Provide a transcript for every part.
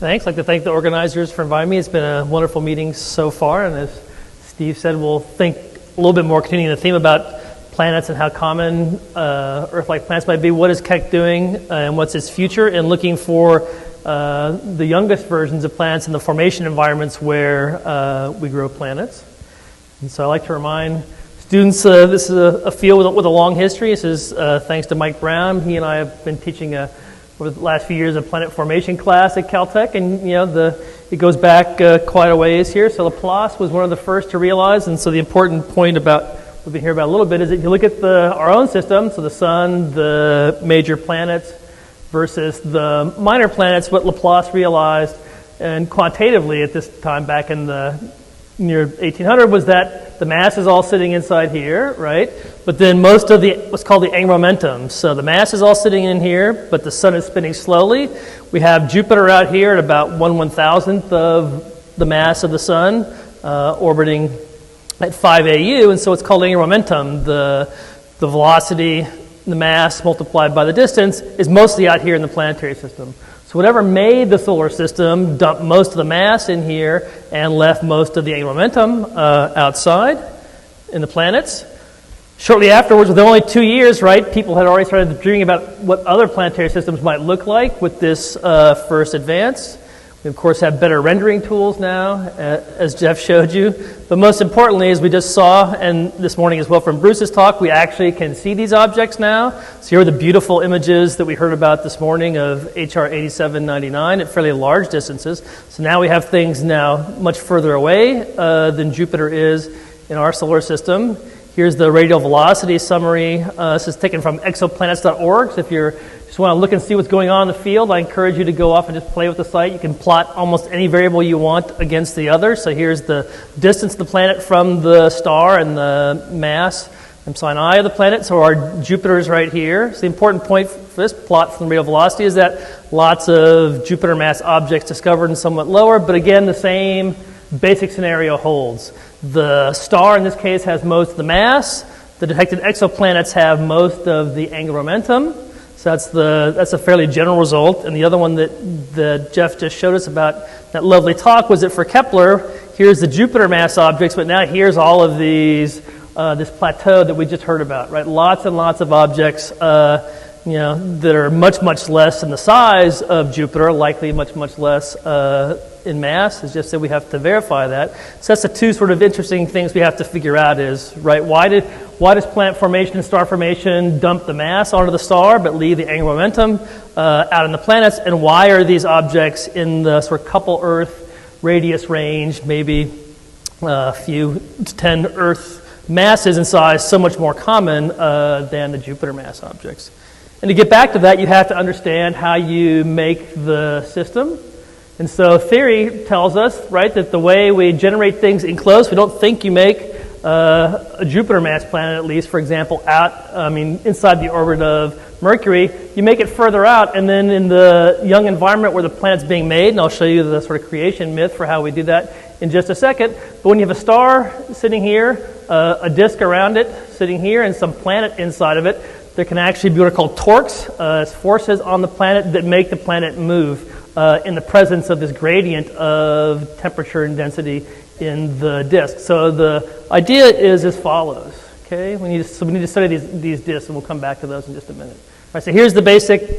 Thanks. I'd like to thank the organizers for inviting me. It's been a wonderful meeting so far, and as Steve said, we'll think a little bit more, continuing the theme about planets and how common Earth-like planets might be. What is Keck doing, and what's its future, and looking for the youngest versions of planets in the formation environments where we grow planets. And so I like to remind students this is a field with a long history. This is thanks to Mike Brown. He and I have been teaching over the last few years a planet formation class at Caltech, and it goes back quite a ways here. So Laplace was one of the first to realize, and so the important point about we've been here about a little bit is that if you look at our own system, so the sun, the major planets versus the minor planets, what Laplace realized, and quantitatively at this time back in the near 1800, was that the mass is all sitting inside here, right? But then most of what's called the angular momentum. So the mass is all sitting in here, but the sun is spinning slowly. We have Jupiter out here at about 1/1000th of the mass of the sun, orbiting at 5 AU, and so it's called angular momentum. The velocity, the mass multiplied by the distance, is mostly out here in the planetary system. So whatever made the solar system dumped most of the mass in here and left most of the angular momentum outside in the planets. Shortly afterwards, within only 2 years, right, people had already started dreaming about what other planetary systems might look like with this first advance. We, of course, have better rendering tools now, as Geoff showed you. But most importantly, as we just saw, and this morning as well from Bruce's talk, we actually can see these objects now. So here are the beautiful images that we heard about this morning of HR 8799 at fairly large distances. So now we have things now much further away than Jupiter is in our solar system. Here's the radial velocity summary. This is taken from exoplanets.org. So if you just want to look and see what's going on in the field, I encourage you to go off and just play with the site. You can plot almost any variable you want against the other. So here's the distance of the planet from the star and the mass and sine I of the planet. So our Jupiter is right here. So the important point for this plot from the radial velocity is that lots of Jupiter mass objects discovered and somewhat lower, but again, the same basic scenario holds. The star, in this case, has most of the mass. The detected exoplanets have most of the angular momentum. So that's a fairly general result. And the other one that Geoff just showed us about that lovely talk was that for Kepler, here's the Jupiter mass objects, but now here's all of these, this plateau that we just heard about, right? Lots and lots of objects, that are much, much less in the size of Jupiter, likely much, much less in mass. It's just that we have to verify that. So that's the two sort of interesting things we have to figure out is, right, why does planet formation and star formation dump the mass onto the star but leave the angular momentum out in the planets, and why are these objects in the sort of couple Earth radius range, maybe a few to 10 Earth masses in size, so much more common than the Jupiter mass objects? And to get back to that, you have to understand how you make the system. And so theory tells us, right, that the way we generate things in close, we don't think you make a Jupiter mass planet, at least, for example, inside the orbit of Mercury. You make it further out, and then in the young environment where the planet's being made, and I'll show you the sort of creation myth for how we do that in just a second. But when you have a star sitting here, a disk around it sitting here, and some planet inside of it, there can actually be what are called torques, forces on the planet that make the planet move in the presence of this gradient of temperature and density in the disk. So the idea is as follows. Okay, we need to study these disks, and we'll come back to those in just a minute. All right, so here's the basic,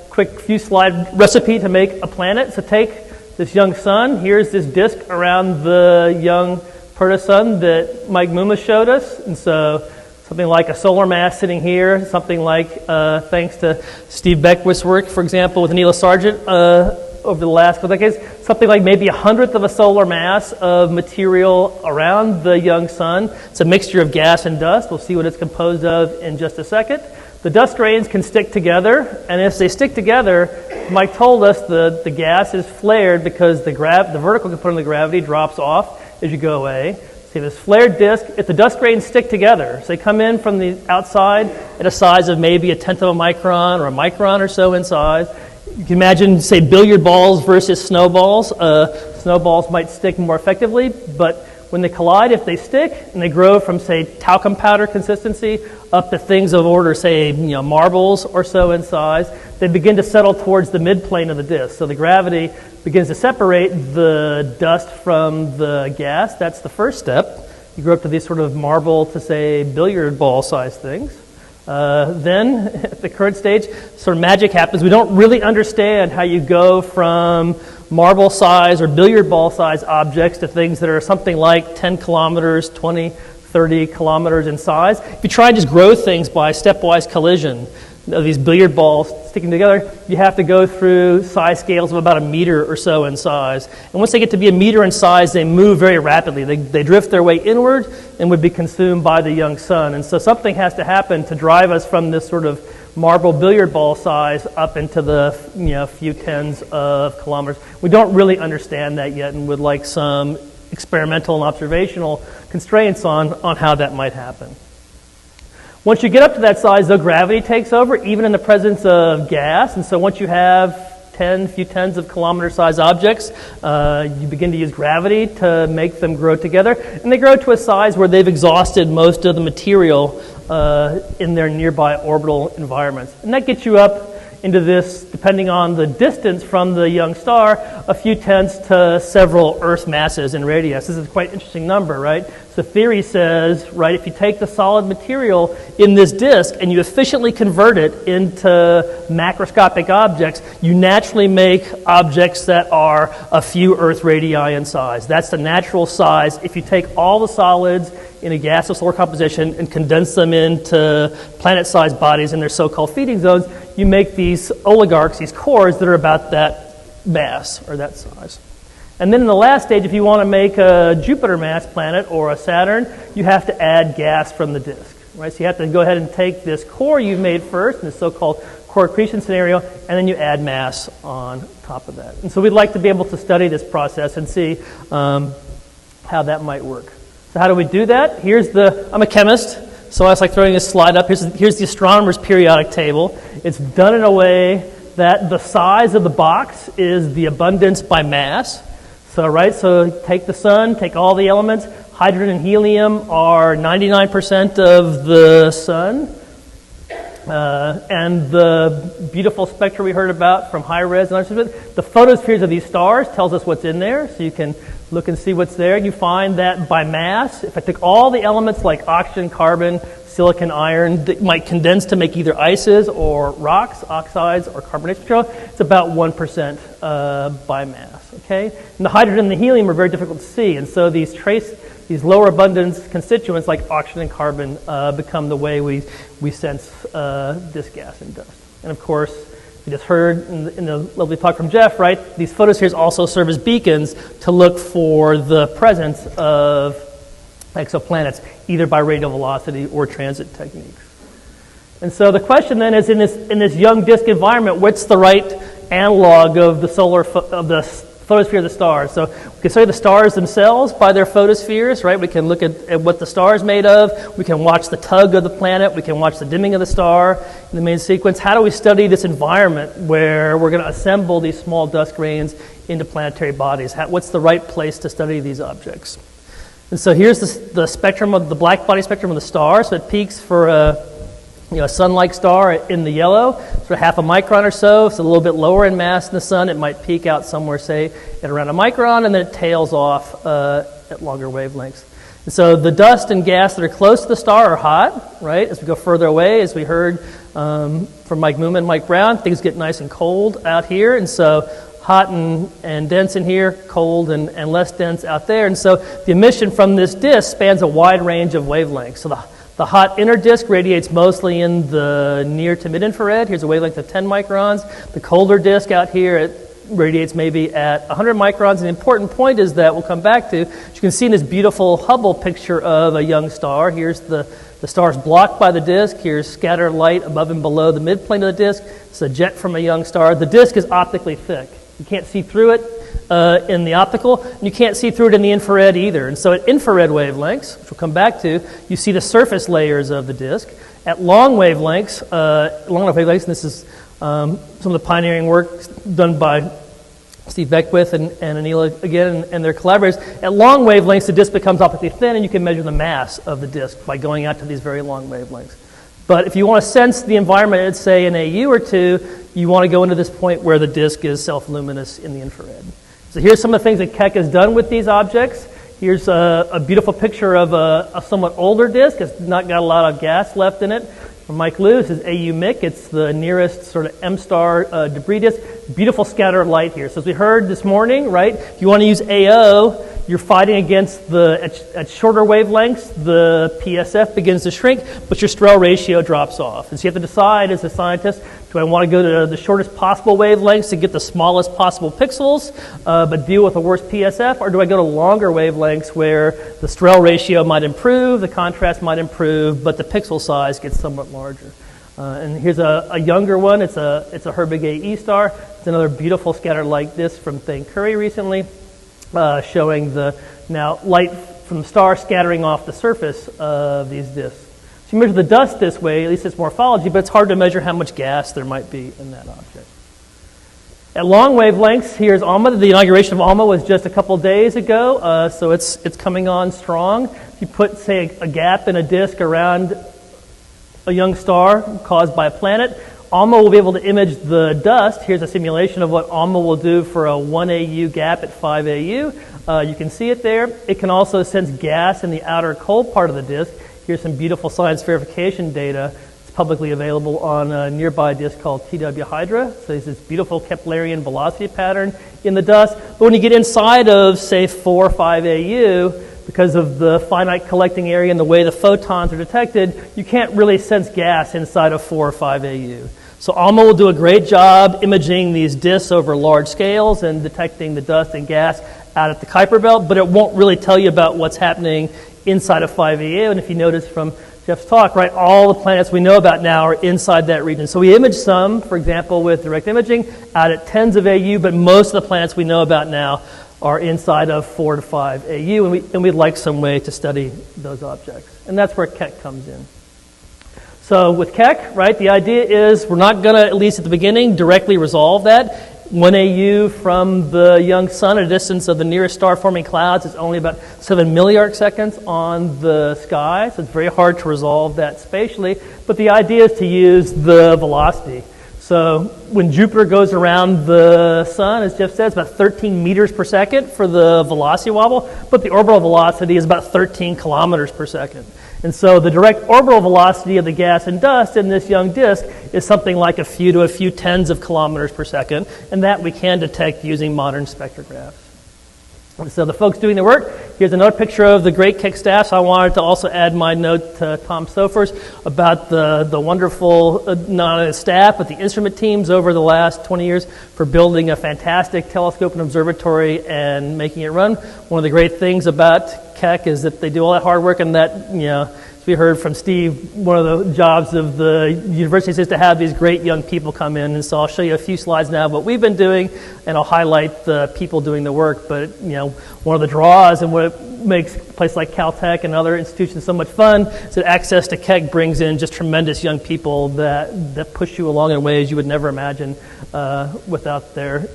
quick few slide recipe to make a planet. So take this young sun. Here's this disk around the young protosun that Mike Muma showed us, and so something like a solar mass sitting here, something like, thanks to Steve Beckwith's work, for example, with Neela Sargent over the last couple decades, something like maybe 1/100th of a solar mass of material around the young sun. It's a mixture of gas and dust. We'll see what it's composed of in just a second. The dust grains can stick together, and if they stick together, Mike told us the gas is flared because the vertical component of the gravity drops off as you go away. See this flared disk, if the dust grains stick together, so they come in from the outside at a size of maybe 1/10 of a micron or a micron or so in size. You can imagine, say, billiard balls versus snowballs. Snowballs might stick more effectively, but when they collide, if they stick and they grow from, say, talcum powder consistency up to things of order, say, marbles or so in size, they begin to settle towards the midplane of the disk. So the gravity begins to separate the dust from the gas. That's the first step. You grow up to these sort of marble to, say, billiard ball size things. Then, at the current stage, sort of magic happens. We don't really understand how you go from marble size or billiard ball size objects to things that are something like 10 kilometers, 20, 30 kilometers in size. If you try and just grow things by stepwise collision of these billiard balls sticking together, you have to go through size scales of about a meter or so in size. And once they get to be a meter in size, they move very rapidly. They drift their way inward and would be consumed by the young sun. And so something has to happen to drive us from this sort of marble billiard ball size up into the few tens of kilometers. We don't really understand that yet and would like some experimental and observational constraints on how that might happen. Once you get up to that size, though, gravity takes over, even in the presence of gas. And so once you have few tens of kilometer size objects, you begin to use gravity to make them grow together. And they grow to a size where they've exhausted most of the material in their nearby orbital environments. And that gets you up into this, depending on the distance from the young star, a few tenths to several Earth masses in radius. This is quite an interesting number, right? So theory says, right, if you take the solid material in this disk and you efficiently convert it into macroscopic objects, you naturally make objects that are a few Earth radii in size. That's the natural size. If you take all the solids in a gaseous solar composition and condense them into planet-sized bodies in their so-called feeding zones, you make these oligarchs, these cores that are about that mass or that size. And then in the last stage, if you want to make a Jupiter mass planet or a Saturn, you have to add gas from the disk, right? So you have to go ahead and take this core you've made first in the so-called core accretion scenario, and then you add mass on top of that. And so we'd like to be able to study this process and see how that might work. So how do we do that? I'm a chemist, so I was like throwing this slide up. Here's the astronomer's periodic table. It's done in a way that the size of the box is the abundance by mass. So take the sun, take all the elements. Hydrogen and helium are 99% of the sun. And the beautiful spectra we heard about from high res and others, the photospheres of these stars tells us what's in there. So you can look and see what's there. You find that by mass, if I took all the elements like oxygen, carbon, silicon, iron, that might condense to make either ices or rocks, oxides, or carbonate material, it's about 1% by mass. Okay? And the hydrogen and the helium are very difficult to see, and so these lower abundance constituents like oxygen and carbon become the way we sense this gas and dust. And of course, we just heard in the lovely talk from Geoff, right? These photospheres also serve as beacons to look for the presence of exoplanets, either by radial velocity or transit techniques. And so the question then is, in this young disk environment, what's the right analog of the photosphere of the stars? So we can study the stars themselves by their photospheres, right? We can look at what the star is made of. We can watch the tug of the planet. We can watch the dimming of the star in the main sequence. How do we study this environment where we're going to assemble these small dust grains into planetary bodies? What's the right place to study these objects? And so here's the spectrum of the black body spectrum of the star. So it peaks for a sun-like star in the yellow, sort of half a micron or so. It's a little bit lower in mass than the sun. It might peak out somewhere, say, at around a micron, and then it tails off at longer wavelengths. And so the dust and gas that are close to the star are hot, right? As we go further away, as we heard from Mike Mooman and Mike Brown, things get nice and cold out here, and so hot and dense in here, cold and less dense out there. And so the emission from this disk spans a wide range of wavelengths. So the hot inner disk radiates mostly in the near to mid-infrared. Here's a wavelength of 10 microns. The colder disk out here, it radiates maybe at 100 microns. And the important point is that we'll come back to, as you can see in this beautiful Hubble picture of a young star, here's the star's blocked by the disk. Here's scattered light above and below the midplane of the disk. It's a jet from a young star. The disk is optically thick. You can't see through it in the optical, and you can't see through it in the infrared either. And so at infrared wavelengths, which we'll come back to, you see the surface layers of the disk. At long wavelengths, and this is some of the pioneering work done by Steve Beckwith and Anila again and their collaborators. At long wavelengths, the disk becomes optically thin, and you can measure the mass of the disk by going out to these very long wavelengths. But if you want to sense the environment at, say, an AU or two, you want to go into this point where the disk is self-luminous in the infrared. So here's some of the things that Keck has done with these objects. Here's a beautiful picture of a somewhat older disk. It's not got a lot of gas left in it. From Mike Liu, this is AU MIC. It's the nearest sort of M-star debris disk. Beautiful scatter of light here. So as we heard this morning, right, if you want to use AO, you're fighting against at shorter wavelengths, the PSF begins to shrink, but your Strel ratio drops off. And so you have to decide as a scientist, do I want to go to the shortest possible wavelengths to get the smallest possible pixels, but deal with the worst PSF, or do I go to longer wavelengths where the Strel ratio might improve, the contrast might improve, but the pixel size gets somewhat larger? And here's a younger one. It's a Herbig A E star. It's another beautiful scattered light disk from Thane Curry recently, showing the now light from the star scattering off the surface of these disks. So you measure the dust this way, at least it's morphology, but it's hard to measure how much gas there might be in that object. At long wavelengths, here's Alma. The inauguration of Alma was just a couple days ago, so it's coming on strong. If you put, say, a gap in a disk around a young star caused by a planet, Alma will be able to image the dust. Here's a simulation of what Alma will do for a 1 AU gap at 5 AU. You can see it there. It can also sense gas in the outer cold part of the disk. Here's some beautiful science verification data. It's publicly available on a nearby disk called TW Hydra. So there's this beautiful Keplerian velocity pattern in the dust. But when you get inside of, say, 4 or 5 AU, because of the finite collecting area and the way the photons are detected, you can't really sense gas inside of 4 or 5 AU. So Alma will do a great job imaging these disks over large scales and detecting the dust and gas out at the Kuiper belt, but it won't really tell you about what's happening inside of 5 AU. And if you notice from Geoff's talk, right, all the planets we know about now are inside that region. So we image some, for example, with direct imaging out at tens of AU, but most of the planets we know about now are inside of 4 to 5 AU, and we'd like some way to study those objects. And that's where Keck comes in. So with Keck, right, the idea is we're not going to, at least at the beginning, directly resolve that. 1 AU from the young sun at a distance of the nearest star-forming clouds is only about 7 milliarc seconds on the sky, so it's very hard to resolve that spatially. But the idea is to use the velocity. So when Jupiter goes around the sun, as Geoff said, it's about 13 meters per second for the velocity wobble, but the orbital velocity is about 13 kilometers per second. And so the direct orbital velocity of the gas and dust in this young disk is something like a few tens of kilometers per second, and that we can detect using modern spectrographs. And so the folks doing the work, here's another picture of the great Keck staff. So I wanted to also add my note to Tom Sofers about the wonderful, not only the staff, but the instrument teams over the last 20 years for building a fantastic telescope and observatory and making it run. One of the great things about Keck is that they do all that hard work, and that, you know, as we heard from Steve, one of the jobs of the universities is to have these great young people come in. And so I'll show you a few slides now of what we've been doing, and I'll highlight the people doing the work. But, you know, one of the draws and what makes a place like Caltech and other institutions so much fun is that access to Keck brings in just tremendous young people that push you along in ways you would never imagine without their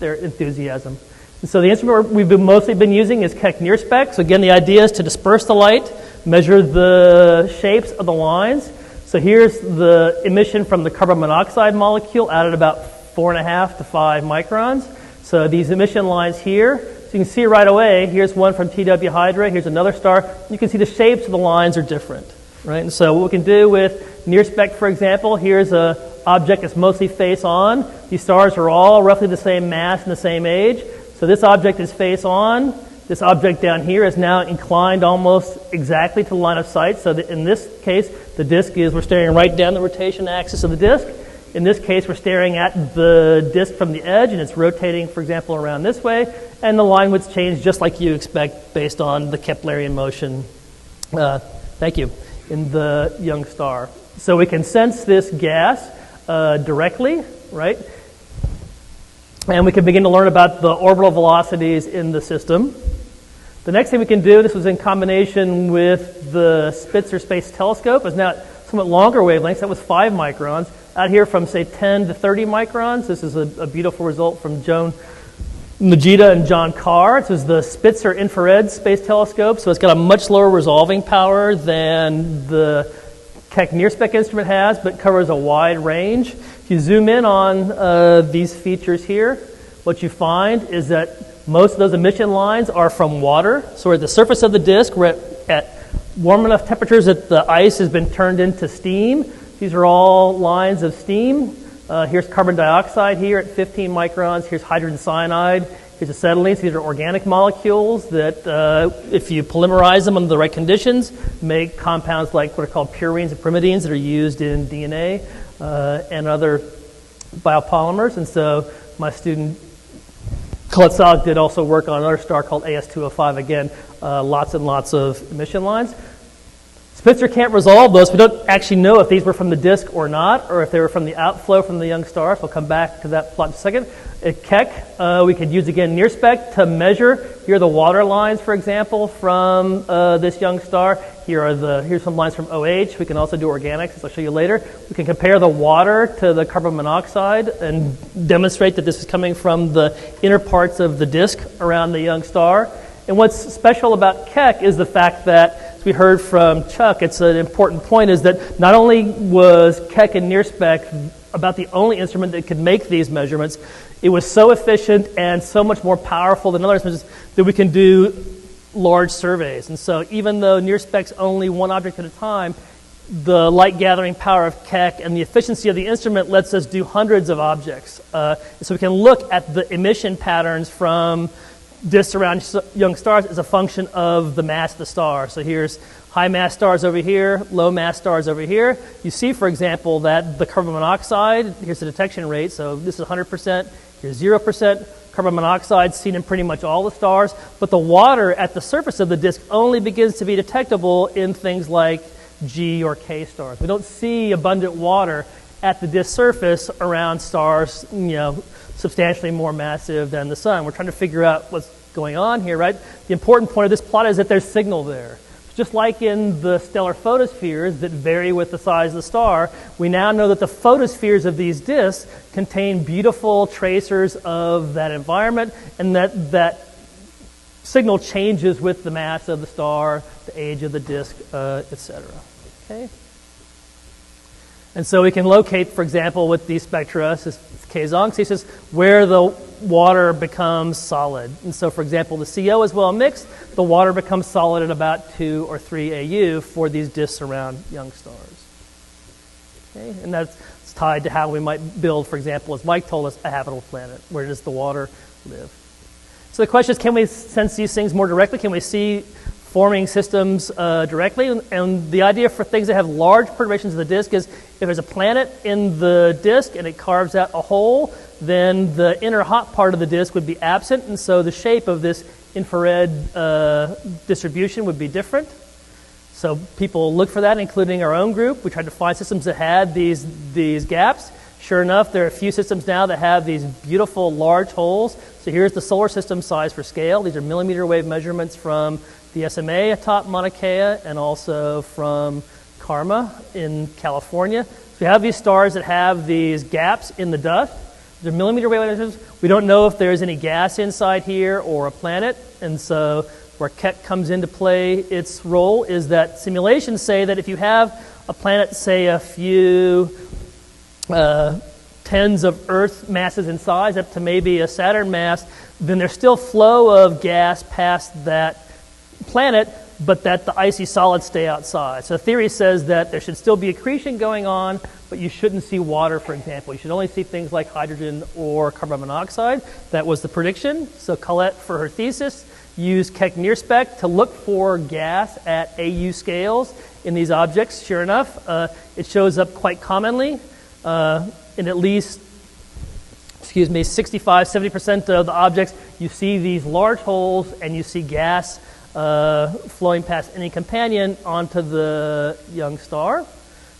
enthusiasm. And so the instrument we've mostly been using is Keck Near Spec. So again, the idea is to disperse the light, measure the shapes of the lines. So here's the emission from the carbon monoxide molecule out at about 4.5 to 5 microns. So these emission lines here, so you can see right away, here's one from TW Hydra, here's another star. You can see the shapes of the lines are different, right? And so what we can do with Near Spec, for example, here's an object that's mostly face on. These stars are all roughly the same mass and the same age. So this object is face on. This object down here is now inclined almost exactly to the line of sight. So that in this case, the disk we're staring right down the rotation axis of the disk. In this case, we're staring at the disk from the edge, and it's rotating, for example, around this way. And the line widths change just like you expect based on the Keplerian motion, thank you, in the young star. So we can sense this gas directly, right? And we can begin to learn about the orbital velocities in the system. The next thing we can do, this was in combination with the Spitzer Space Telescope, is now at somewhat longer wavelengths. That was 5 microns. Out here from, say, 10 to 30 microns. This is a beautiful result from Joan Najida and John Carr. This is the Spitzer infrared space telescope, so it's got a much lower resolving power than the Keck near-spec instrument has, but covers a wide range. If you zoom in on these features here, what you find is that most of those emission lines are from water. So we're at the surface of the disk, we're at warm enough temperatures that the ice has been turned into steam. These are all lines of steam. Here's carbon dioxide here at 15 microns. Here's hydrogen cyanide. Here's acetylene. So these are organic molecules that, if you polymerize them under the right conditions, make compounds like what are called purines and pyrimidines that are used in DNA and other biopolymers. And so my student Colette Salk did also work on another star called AS205. Again, lots and lots of emission lines. Spitzer can't resolve those. We don't actually know if these were from the disk or not, or if they were from the outflow from the young stars. We'll come back to that plot in a second. At Keck, we could use, again, near spec to measure. Here are the water lines, for example, from this young star. Here's some lines from OH. We can also do organics, as I'll show you later. We can compare the water to the carbon monoxide and demonstrate that this is coming from the inner parts of the disk around the young star. And what's special about Keck is the fact that, as we heard from Chuck, it's an important point, is that not only was Keck and NearSpec about the only instrument that could make these measurements, it was so efficient and so much more powerful than other instruments that we can do large surveys. And so even though NearSpec's only one object at a time, the light gathering power of Keck and the efficiency of the instrument lets us do hundreds of objects. So we can look at the emission patterns from disks around young stars as a function of the mass of the star. So here's high mass stars over here, low mass stars over here. You see, for example, that the carbon monoxide, here's the detection rate, so this is 100%, here's 0%. Carbon monoxide seen in pretty much all the stars, but the water at the surface of the disk only begins to be detectable in things like G or K stars. We don't see abundant water at the disk surface around stars, substantially more massive than the sun. We're trying to figure out what's going on here, right? The important point of this plot is that there's signal there. Just like in the stellar photospheres that vary with the size of the star, we now know that the photospheres of these disks contain beautiful tracers of that environment, and that signal changes with the mass of the star, the age of the disk, etc. Okay? And so we can locate, for example, with these spectra, this is K-Zonxesis, where the water becomes solid. And so, for example, the CO is well mixed. The water becomes solid at about 2 or 3 AU for these disks around young stars. Okay? And that's tied to how we might build, for example, as Mike told us, a habitable planet. Where does the water live? So the question is, can we sense these things more directly? Can we see forming systems directly? And the idea for things that have large perturbations of the disk is if there's a planet in the disk and it carves out a hole, then the inner hot part of the disk would be absent, and so the shape of this infrared distribution would be different. So people look for that, including our own group. We tried to find systems that had these gaps. Sure enough, there are a few systems now that have these beautiful large holes. So here's the solar system size for scale. These are millimeter wave measurements from the SMA atop Mauna Kea and also from Karma in California. So we have these stars that have these gaps in the dust. They're millimeter wave measurements. We don't know if there's any gas inside here or a planet. And so where Keck comes into play, its role is that simulations say that if you have a planet, say a few tens of Earth masses in size, up to maybe a Saturn mass, then there's still flow of gas past that planet, but that the icy solids stay outside. So the theory says that there should still be accretion going on, but you shouldn't see water, for example. You should only see things like hydrogen or carbon monoxide. That was the prediction. So Colette, for her thesis, used Keck NearSpec to look for gas at AU scales in these objects. Sure enough, it shows up quite commonly in at least 65-70% of the objects. You see these large holes and you see gas flowing past any companion onto the young star.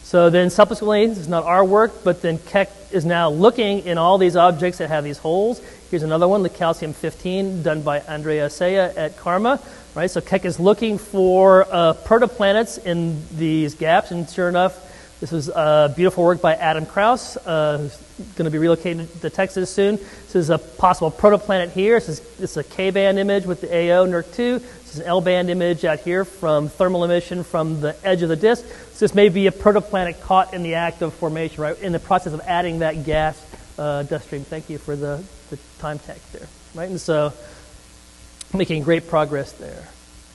So then subsequently, this is not our work, but then Keck is now looking in all these objects that have these holes. Here's another one, the calcium-15, done by Andrea Saya at Karma. Right? So Keck is looking for protoplanets in these gaps, and sure enough, This was beautiful work by Adam Krauss, who's going to be relocated to Texas soon. This is a possible protoplanet here. This is a K-band image with the AO NERC2. This is an L-band image out here from thermal emission from the edge of the disk. So this may be a protoplanet caught in the act of formation, right, in the process of adding that gas dust stream. Thank you for the time tech there, right? And so making great progress there.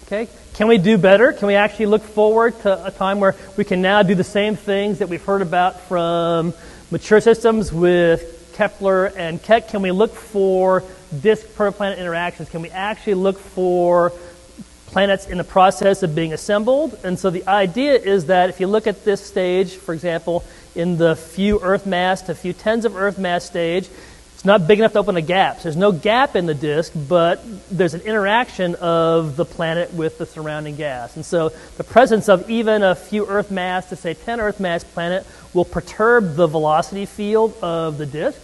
Okay, can we do better? Can we actually look forward to a time where we can now do the same things that we've heard about from mature systems with Kepler and Keck? Can we look for disk protoplanet interactions? Can we actually look for planets in the process of being assembled? And so the idea is that if you look at this stage, for example, in the few Earth mass to few tens of Earth mass stage, it's not big enough to open a gap. So there's no gap in the disk, but there's an interaction of the planet with the surrounding gas. And so the presence of even a few Earth mass to say 10 Earth mass planet will perturb the velocity field of the disk.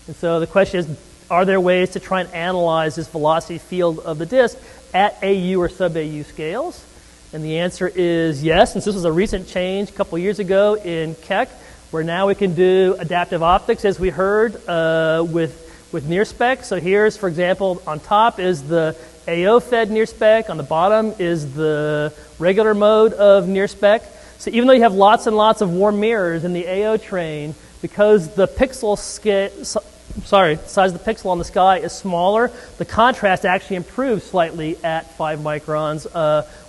And so the question is, are there ways to try and analyze this velocity field of the disk at AU or sub-AU scales? And the answer is yes. And so this was a recent change a couple years ago in Keck, where now we can do adaptive optics, as we heard, with near spec. So here's, for example, on top is the AO-fed near spec. On the bottom is the regular mode of near spec. So even though you have lots and lots of warm mirrors in the AO train, because the pixel size of the pixel on the sky is smaller, the contrast actually improves slightly at 5 microns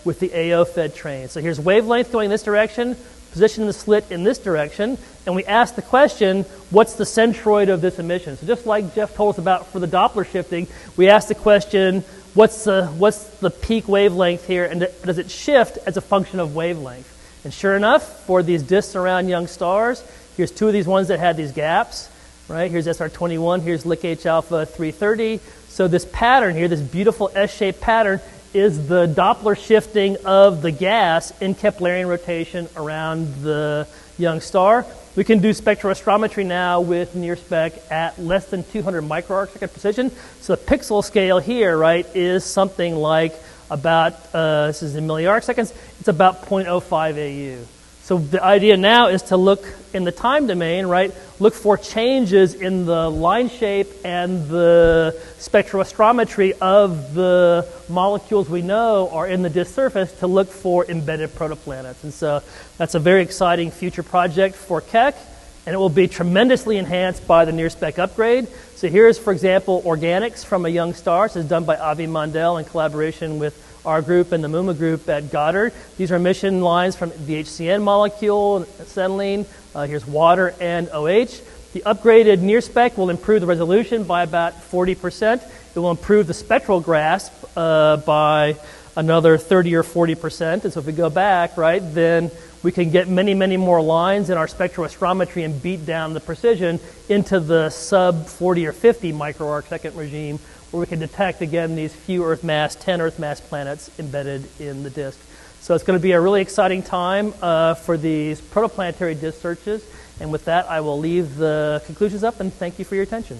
with the AO-fed train. So here's wavelength going this direction, position the slit in this direction, and we ask the question, what's the centroid of this emission? So just like Geoff told us about for the Doppler shifting, we ask the question, what's the peak wavelength here, and does it shift as a function of wavelength? And sure enough, for these disks around young stars, here's two of these ones that had these gaps, right? Here's SR21, here's Lick H alpha 330. So this pattern here, this beautiful S-shaped pattern, is the Doppler shifting of the gas in Keplerian rotation around the young star. We can do spectroscometry now with near spec at less than 200 microarcsecond precision. So the pixel scale here, right, is something like about, this is in milliarcseconds, it's about 0.05 AU. So the idea now is to look in the time domain, right, look for changes in the line shape and the spectroscometry of the molecules we know are in the disk surface to look for embedded protoplanets. And so that's a very exciting future project for Keck, and it will be tremendously enhanced by the near spec upgrade. So here's, for example, organics from a young star. This is done by Avi Mandel in collaboration with our group and the MUMA group at Goddard. These are emission lines from the HCN molecule, acetylene. Here's water and OH. The upgraded near spec will improve the resolution by about 40%. It will improve the spectral grasp by another 30 or 40%. And so if we go back, right, then we can get many, many more lines in our spectroscometry and beat down the precision into the sub 40 or 50 microarcsecond regime, where we can detect, again, these few Earth mass, 10 Earth mass planets embedded in the disk. So it's going to be a really exciting time for these protoplanetary disk searches. And with that, I will leave the conclusions up, and thank you for your attention.